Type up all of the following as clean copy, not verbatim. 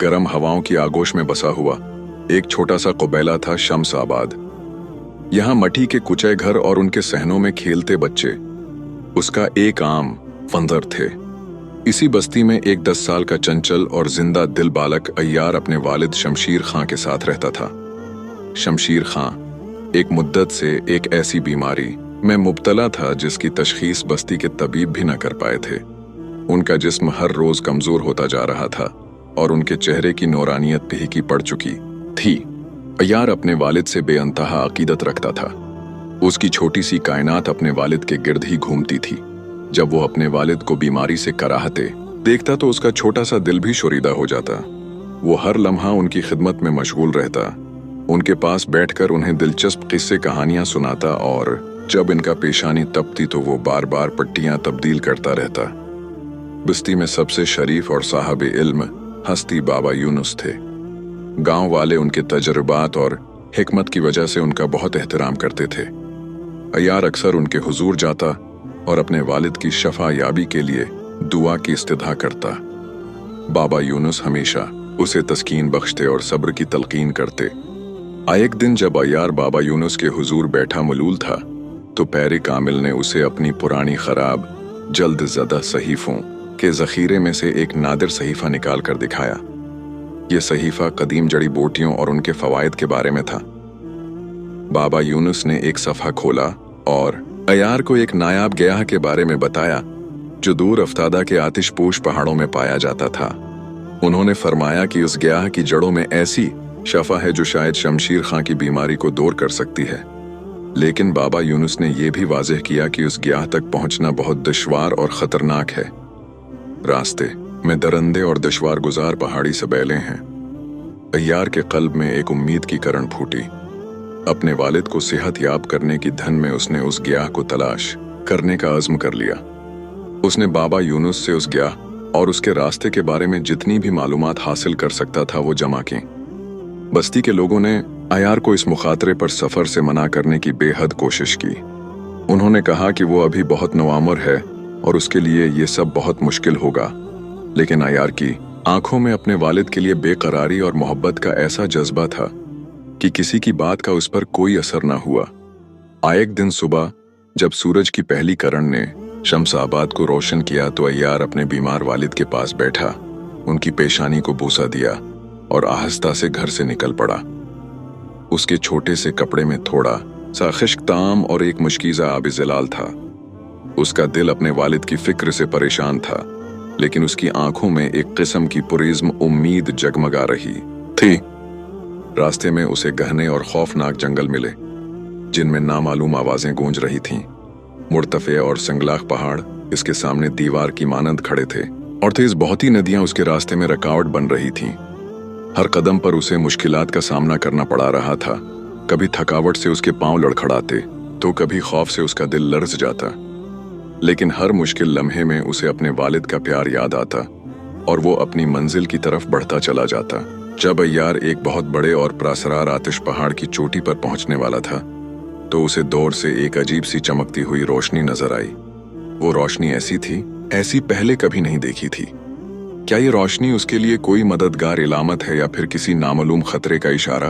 गर्म हवाओं की आगोश में बसा हुआ एक छोटा सा कबीला था शम्स आबाद। यहाँ मट्टी के कुचे घर और उनके सहनों में खेलते बच्चे उसका एक आम मंजर थे। इसी बस्ती में एक 10 साल का चंचल और जिंदा दिल बालक अय्यार अपने वालिद शमशीर खां के साथ रहता था। शमशीर खां एक मुद्दत से एक ऐसी बीमारी में मुब्तला था जिसकी तशखीस बस्ती के तबीब भी न कर पाए थे। उनका जिस्म हर रोज कमजोर होता जा रहा था और उनके चेहरे की नूरानियत फीकी पड़ चुकी थी। अय्यार अपने वालिद से बेअंतहा अकीदत रखता था। उसकी छोटी सी कायनात अपने वालिद के गिर्द ही घूमती थी। जब वो अपने वालिद को बीमारी से कराहते देखता तो उसका छोटा सा दिल भी शुरीदा हो जाता। वो हर लम्हा उनकी खिदमत में मशगूल रहता, उनके पास बैठकर उन्हें दिलचस्प किस्से कहानियां सुनाता और जब इनका पेशानी तपती तो वो बार बार पट्टियां तब्दील करता रहता। बस्ती में सबसे शरीफ और साहब इल्म हस्ती बाबा यूनुस थे। गांव वाले उनके तजुर्बात और हिकमत की वजह से उनका बहुत एहतराम करते थे। अय्यार अक्सर उनके हुजूर जाता और अपने वालिद की शफा याबी के लिए दुआ की इस्तिदा करता। बाबा यूनुस हमेशा उसे तस्कीन बख्शते और सब्र की तलकीन करते। एक दिन जब अय्यार बाबा यूनुस के हुजूर बैठा मलूल था तो पैरे कामिल ने उसे अपनी पुरानी खराब जल्द ज़दा सहीफों के जखीरे में से एक नादिर सहीफा निकाल कर दिखाया। यह सहीफा कदीम जड़ी बूटियों और उनके फवायद के बारे में था। बाबा यूनुस ने एक सफ़ा खोला और अय्यार को एक नायाब गियाह के बारे में बताया जो दूर अफ्तादा के आतिशपोश पहाड़ों में पाया जाता था। उन्होंने फरमाया कि उस गियाह की जड़ों में ऐसी शफा है जो शायद शमशीर खां की बीमारी को दूर कर सकती है। लेकिन बाबा यूनुस ने यह भी वाज़ेह किया कि उस गियाह तक पहुंचना बहुत दुश्वार और ख़तरनाक है। रास्ते में दरंदे और दुश्वार गुजार पहाड़ी सबेले हैं। अय्यार के क़ल्ब में एक उम्मीद की किरण फूटी। अपने वालिद को सेहत याब करने की धन में उसने उस गियाह को तलाश करने का अज़्म कर लिया। उसने बाबा यूनुस से उस गियाह और उसके रास्ते के बारे में जितनी भी मालूमात हासिल कर सकता था वो जमा की। बस्ती के लोगों ने अय्यार को इस मुखातरे पर सफ़र से मना करने की बेहद कोशिश की। उन्होंने कहा कि वो अभी बहुत नौआमर है और उसके लिए ये सब बहुत मुश्किल होगा। लेकिन अय्यार की आंखों में अपने वालिद के लिए बेकरारी और मोहब्बत का ऐसा जज्बा था कि किसी की बात का उस पर कोई असर न हुआ। एक दिन सुबह जब सूरज की पहली किरण ने शम्स आबाद को रोशन किया तो अय्यार अपने बीमार वालिद के पास बैठा, उनकी पेशानी को बूसा दिया और आहिस्ता से घर से निकल पड़ा। उसके छोटे से कपड़े में थोड़ा सा खश्क ताम और एक मुश्कीज़ा आब-ए-ज़िलाल था। उसका दिल अपने वालिद की फिक्र से परेशान था, लेकिन उसकी आंखों में एक किस्म की पुरिज़्म उम्मीद जगमगा रही थी। रास्ते में उसे गहने और खौफनाक जंगल मिले जिनमें नामालूम आवाजें गूंज रही थीं। मुर्तफे और संगलाख पहाड़ इसके सामने दीवार की मानंद खड़े थे और तेज बहती नदियां उसके रास्ते में रुकावट बन रही थीं। हर कदम पर उसे मुश्किलात का सामना करना पड़ा रहा था। कभी थकावट से उसके पांव लड़खड़ाते तो कभी खौफ से उसका दिल लर्ज जाता। लेकिन हर मुश्किल लम्हे में उसे अपने वालिद का प्यार याद आता और वो अपनी मंजिल की तरफ बढ़ता चला जाता। जब अय्यार एक बहुत बड़े और प्रासरार आतिश पहाड़ की चोटी पर पहुंचने वाला था तो उसे दूर से एक अजीब सी चमकती हुई रोशनी नजर आई। वो रोशनी ऐसी थी ऐसी पहले कभी नहीं देखी थी। क्या ये रोशनी उसके लिए कोई मददगार इलामत है या फिर किसी नामालूम खतरे का इशारा?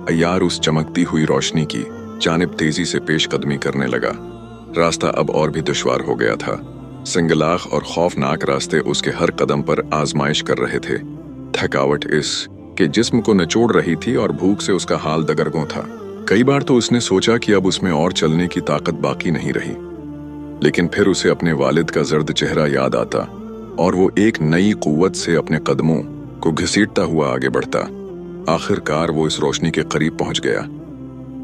अय्यार उस चमकती हुई रोशनी की जानिब तेजी से पेशकदमी करने लगा। रास्ता अब और भी दुश्वार हो गया था। सिंगलाख और खौफनाक रास्ते उसके हर कदम पर आजमाइश कर रहे थे। थकावट इस के जिस्म को निचोड़ रही थी और भूख से उसका हाल दगरगों था। कई बार तो उसने सोचा कि अब उसमें और चलने की ताकत बाकी नहीं रही। लेकिन फिर उसे अपने वालिद का जर्द चेहरा याद आता और वो एक नई कुव्वत से अपने कदमों को घसीटता हुआ आगे बढ़ता। आखिरकार वो इस रोशनी के करीब पहुंच गया।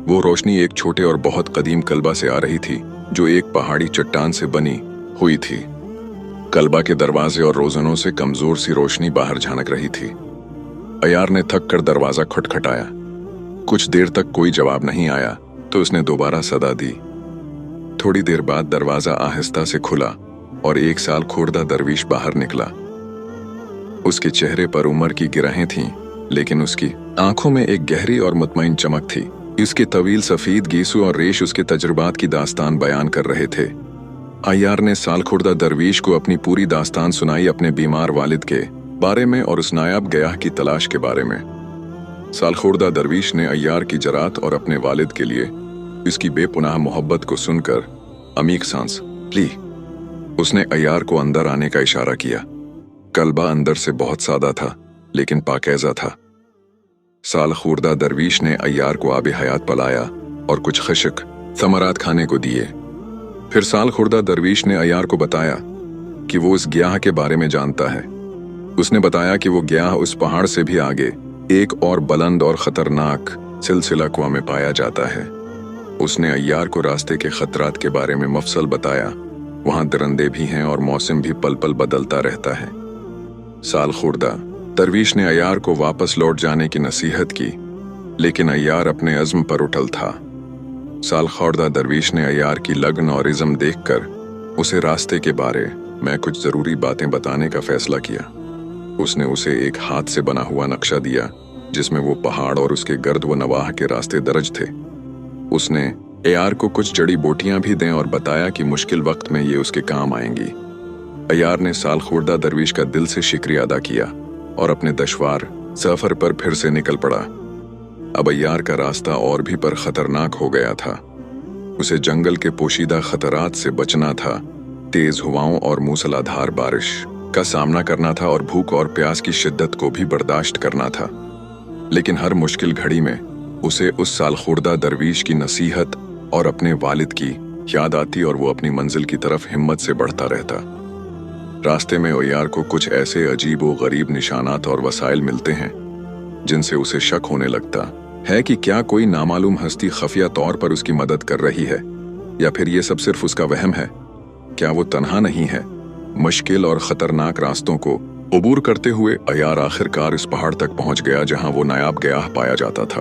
वो रोशनी एक छोटे और बहुत कदीम कलबा से आ रही थी जो एक पहाड़ी चट्टान से बनी हुई थी। कलबा के दरवाजे और रोजनों से कमजोर सी रोशनी बाहर झांक रही थी। अय्यार ने थक कर दरवाजा खटखटाया। कुछ देर तक कोई जवाब नहीं आया तो उसने दोबारा सदा दी। थोड़ी देर बाद दरवाजा आहिस्ता से खुला और 1 साल खुर्दा दरवीश बाहर निकला। उसके चेहरे पर उम्र की गिरहें थीं, लेकिन उसकी आंखों में एक गहरी और मुतमईन चमक थी। इसके तवील सफेद गीसू और रेश उसके तजुर्बात की दास्तान बयान कर रहे थे। अय्यार ने सालखुर्दा दरवीश को अपनी पूरी दास्तान सुनाई अपने बीमार वालिद के बारे में और उस नायाब गयाह की तलाश के बारे में। सालखुर्दा दरवीश ने अय्यार की जरात और अपने वालिद के लिए इसकी बेपुनाह मोहब्बत को सुनकर अमीक सांस ली। उसने अय्यार को अंदर आने का इशारा किया। कल्बा अंदर से बहुत सादा था, लेकिन पाकीज़ा था। सालखुर्दा दरवीश ने अय्यार को आबे हयात पिलाया और कुछ खशक समरात खाने को दिए। फिर सालखुर्दा दरवीश ने अय्यार को बताया कि वो उस ग्याह के बारे में जानता है। उसने बताया कि वो ग्याह उस पहाड़ से भी आगे एक और बुलंद और खतरनाक सिलसिला कुआं में पाया जाता है। उसने अय्यार को रास्ते के खतरात के बारे में मफसल बताया। वहां दरिंदे भी हैं और मौसम भी पल पल बदलता रहता है। सालखुर्दा दरवीश ने अय्यार को वापस लौट जाने की नसीहत की, लेकिन अय्यार अपने अज़्म पर उठल था। सालखुर्दा दरवीश ने अय्यार की लगन और इज़्म देखकर उसे रास्ते के बारे में कुछ ज़रूरी बातें बताने का फैसला किया। उसने उसे एक हाथ से बना हुआ नक्शा दिया, जिसमें वो पहाड़ और उसके गर्द व नवाह के रास्ते दर्ज थे। उसने अय्यार को कुछ जड़ी बूटियां भी दें और बताया कि मुश्किल वक्त में ये उसके काम आएंगी। अय्यार ने सालखुर्दा दरवीश का दिल से शुक्रिया अदा किया और अपने दुश्वार सफर पर फिर से निकल पड़ा। अब अय्यार का रास्ता और भी पर खतरनाक हो गया था। उसे जंगल के पोशीदा खतरात से बचना था, तेज हवाओं और मूसलाधार बारिश का सामना करना था और भूख और प्यास की शिद्दत को भी बर्दाश्त करना था। लेकिन हर मुश्किल घड़ी में उसे उस सालखुर्दा दरवीश की नसीहत और अपने वालिद की याद आती और वो अपनी मंजिल की तरफ हिम्मत से बढ़ता रहता। रास्ते में अय्यार को कुछ ऐसे अजीब व गरीब निशानात और वसाइल मिलते हैं जिनसे उसे शक होने लगता है कि क्या कोई नामालूम हस्ती खफिया तौर पर उसकी मदद कर रही है, या फिर ये सब सिर्फ उसका वहम है। क्या वो तन्हा नहीं है? मुश्किल और खतरनाक रास्तों को अबूर करते हुए अय्यार आखिरकार इस पहाड़ तक पहुंच गया जहां वो नायाब गयाह पाया जाता था।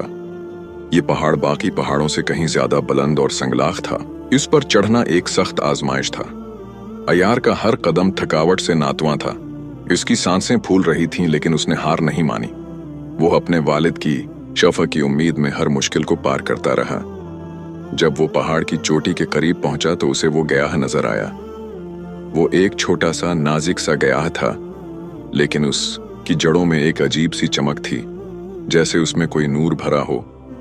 ये पहाड़ बाकी पहाड़ों से कहीं ज्यादा बुलंद और संगलाख था। इस पर चढ़ना एक सख्त आजमाइश था। अय्यार का हर कदम थकावट से नातवां था। इसकी सांसें फूल रही थीं, लेकिन उसने हार नहीं मानी। वो अपने वालिद की शफा की उम्मीद में हर मुश्किल को पार करता रहा। जब वो पहाड़ की चोटी के करीब पहुंचा तो उसे वो गयाह नजर आया। वो एक छोटा सा नाजुक सा गयाह था, लेकिन उसकी जड़ों में एक अजीब सी चमक थी, जैसे उसमें कोई नूर भरा हो।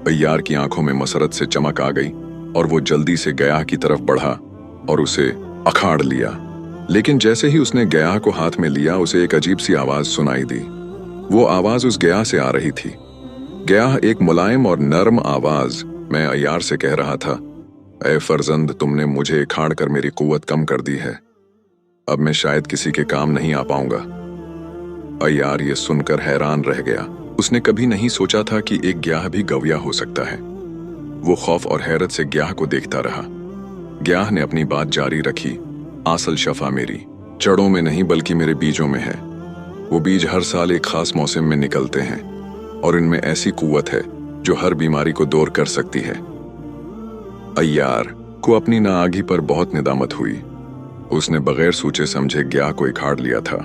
अय्यार की आंखों में मसरत से चमक आ गई और वो जल्दी से गयाह की तरफ बढ़ा और उसे अखाड़ लिया। लेकिन जैसे ही उसने गयाह को हाथ में लिया, उसे एक अजीब सी आवाज सुनाई दी। वो आवाज उस गयाह से आ रही थी। गयाह एक मुलायम और नर्म आवाज में अय्यार से कह रहा था, ऐ फर्जंद, तुमने मुझे अखाड़ कर मेरी कुव्वत कम कर दी है। अब मैं शायद किसी के काम नहीं आ पाऊंगा। अय्यार ये सुनकर हैरान रह गया। उसने कभी नहीं सोचा था कि एक ग्याह भी गविया हो सकता है। वो खौफ और हैरत से ग्याह को देखता रहा। ग्याह ने अपनी बात जारी रखी, आसल शफा मेरी जड़ों में नहीं बल्कि मेरे बीजों में है। वो बीज हर साल एक खास मौसम में निकलते हैं और इनमें ऐसी कुव्वत है जो हर बीमारी को दूर कर सकती है। अय्यार को अपनी नाआगी पर बहुत निदामत हुई। उसने बगैर सोचे समझे ग्याह को इखाड़ लिया था।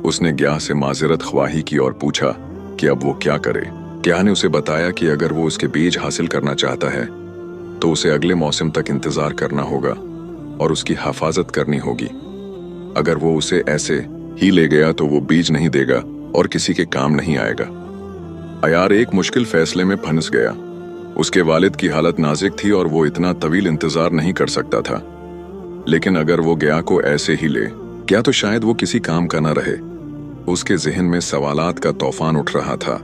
उसने ग्याह से माजरत ख्वाही की और पूछा कि अब वो क्या करे। ग्याह ने उसे बताया कि अगर वो उसके बीज हासिल करना चाहता है तो उसे अगले मौसम तक इंतजार करना होगा और उसकी हिफाजत करनी होगी। अगर वो उसे ऐसे ही ले गया तो वो बीज नहीं देगा और किसी के काम नहीं आएगा। अय्यार एक मुश्किल फैसले में फंस गया। उसके वालिद की हालत नाजुक थी और वो इतना तवील इंतजार नहीं कर सकता था। लेकिन अगर वो ग्याह को ऐसे ही ले गया तो शायद वो किसी काम का न रहे। उसके जहन में सवालात का तूफान उठ रहा था।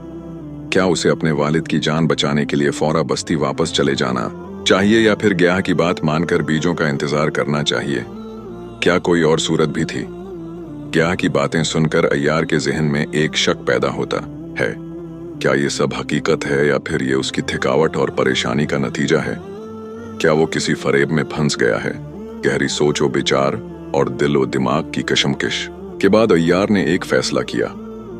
क्या उसे अपने वालिद की जान बचाने के लिए फौरा बस्ती वापस चले जाना चाहिए, या फिर ग्याह की बात मानकर बीजों का इंतजार करना चाहिए? क्या कोई और सूरत भी थी? ग्याह की बातें सुनकर अय्यार के जहन में एक शक पैदा होता है। क्या ये सब हकीकत है या फिर ये उसकी थकावट और परेशानी का नतीजा है? क्या वो किसी फरेब में फंस गया है? गहरी सोच व विचार और दिल व दिमाग की कशमकश के बाद अय्यार ने एक फैसला किया।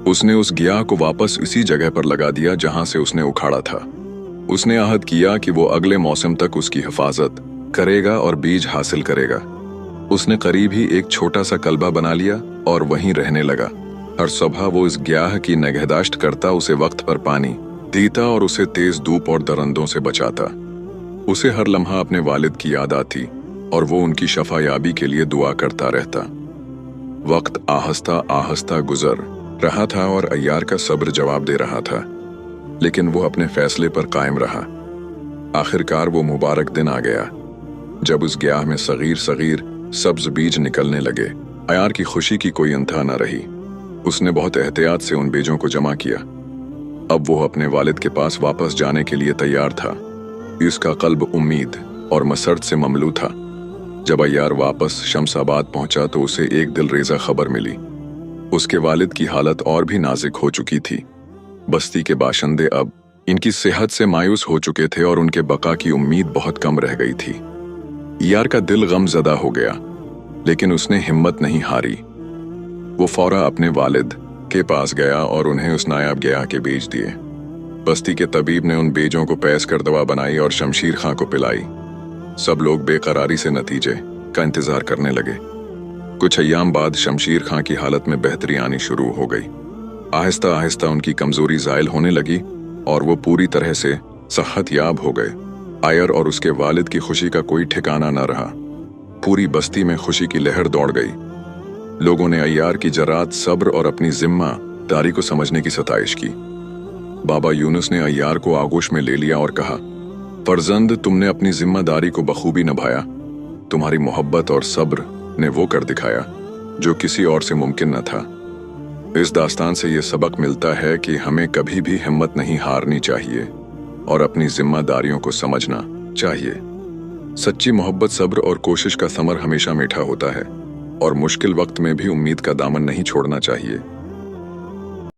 उसने उस ग्याह को वापस इसी जगह पर लगा दिया जहां से उसने उखाड़ा था। उसने अहद किया कि वो अगले मौसम तक उसकी हिफाजत करेगा और बीज हासिल करेगा। उसने करीब ही एक छोटा सा कल्बा बना लिया और वहीं रहने लगा। हर सुबह वो इस ग्याह की निगहदाश्त करता, उसे वक्त पर पानी देता और उसे तेज धूप और दरिंदों से बचाता। उसे हर लम्हा अपने वालिद की याद आती और वो उनकी शफायाबी के लिए दुआ करता रहता। वक्त आहिस्ता आहिस्ता गुजर रहा था और अय्यार का सब्र जवाब दे रहा था, लेकिन वो अपने फैसले पर कायम रहा। आखिरकार वो मुबारक दिन आ गया जब उस ग्याह में सगीर सगीर सब्ज बीज निकलने लगे। अय्यार की खुशी की कोई अंतहा न रही। उसने बहुत एहतियात से उन बीजों को जमा किया। अब वो अपने वालिद के पास वापस जाने के लिए तैयार था। उसका कल्ब उम्मीद और मसरत से ममलू था। जब अय्यार वापस शमसाबाद पहुंचा तो उसे एक दिलरेजा खबर मिली। उसके वालिद की हालत और भी नाजुक हो चुकी थी। बस्ती के बाशिंदे अब इनकी सेहत से मायूस हो चुके थे और उनके बका की उम्मीद बहुत कम रह गई थी। अय्यार का दिल गमज़दा हो गया, लेकिन उसने हिम्मत नहीं हारी। वो फौरा अपने वालिद के पास गया और उन्हें उस नायाब ग्याह के बीज दिए। बस्ती के तबीब ने उन बीजों को पैस कर दवा बनाई और शमशीर खां को पिलाई। सब लोग बेकरारी से नतीजे का इंतजार करने लगे। कुछ अय्याम बाद शमशीर खां की हालत में बेहतरी आनी शुरू हो गई। आहिस्ता आहिस्ता उनकी कमजोरी ज़ायल होने लगी और वो पूरी तरह से सेहत याब हो गए। अय्यर और उसके वालिद की खुशी का कोई ठिकाना न रहा। पूरी बस्ती में खुशी की लहर दौड़ गई। लोगों ने अय्यार की जरात, सब्र और अपनी जिम्मेदारी को समझने की सताइश की। बाबा यूनुस ने अय्यार को आगोश में ले लिया और कहा, फर्जंद, तुमने अपनी जिम्मेदारी को बखूबी निभाया। तुम्हारी मोहब्बत और सब्र ने वो कर दिखाया जो किसी और से मुमकिन न था। इस दास्तान से ये सबक मिलता है कि हमें कभी भी हिम्मत नहीं हारनी चाहिए और अपनी जिम्मेदारियों को समझना चाहिए। सच्ची मोहब्बत, सब्र और कोशिश का समर हमेशा मीठा होता है और मुश्किल वक्त में भी उम्मीद का दामन नहीं छोड़ना चाहिए।